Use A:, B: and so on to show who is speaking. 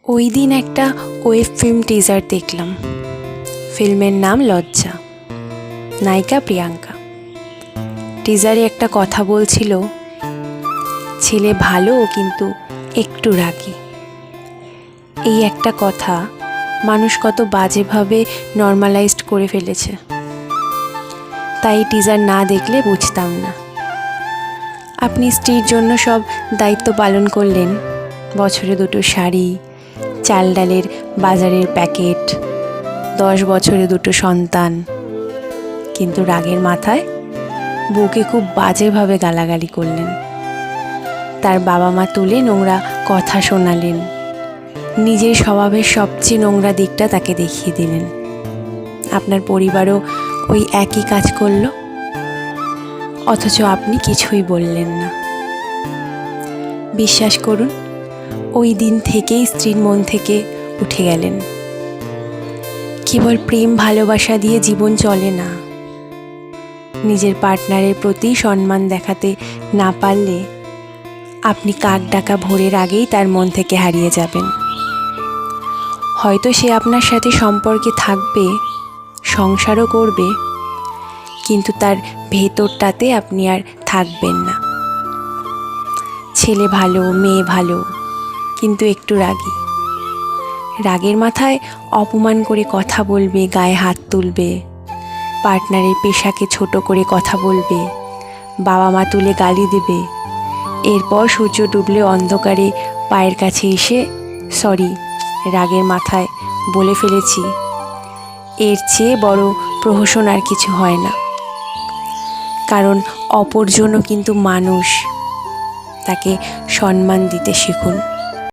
A: ওই দিন একটা ওয়েব ফিল্ম টিজার দেখলাম। ফিল্মের নাম লজ্জা, নায়িকা প্রিয়াঙ্কা। টিজারে একটা কথা বলছিল, ছেলে ভালো কিন্তু একটু রাগী। এই একটা কথা মানুষ কত বাজেভাবে নর্মালাইজড করে ফেলেছে, তাই টিজার না দেখলে বুঝতাম না। আপনি স্ত্রীর জন্য সব দায়িত্ব পালন করলেন, বছরে 2টো শাড়ি, চাল ডালের বাজারের প্যাকেট, 10 বছরে 2টো সন্তান, কিন্তু রাগের মাথায় বউকে খুব বাজেভাবে গালাগালি করলেন। তার বাবা মা তুলে নোংরা কথা শোনালেন, নিজের স্বভাবের সবচেয়ে নোংরা দিকটা তাকে দেখিয়ে দিলেন। আপনার পরিবারও ওই একই কাজ করলো, অথচ আপনি কিছুই বললেন না। বিশ্বাস করুন, ওই দিন থেকেই স্ত্রীর মন থেকে উঠে গেলেন। কেবল প্রেম ভালোবাসা দিয়ে জীবন চলে না। নিজের পার্টনারের প্রতি সম্মান দেখাতে না পারলে আপনি কাক ডাকা ভোরের আগেই তার মন থেকে হারিয়ে যাবেন। হয়তো সে আপনার সাথে সম্পর্কে থাকবে, সংসারও করবে, কিন্তু তার ভেতরটাতে আপনি আর থাকবেন না। ছেলে ভালো, মেয়ে ভালো, কিন্তু একটু রাগী। রাগের মাথায় অপমান করে কথা বলবে, গায়ে হাত তুলবে, পার্টনারের পেশাকে ছোট করে কথা বলবে, বাবা মা তুলে গালি দেবে। এরপর সূর্য ডুবলে অন্ধকারে পায়ের কাছে এসে সরি, রাগের মাথায় বলে ফেলেছি। এর চেয়ে বড় প্রহসন আর কিছু হয় না। কারণ অপরজনও কিন্তু মানুষ, তাকে সম্মান দিতে শিখুন।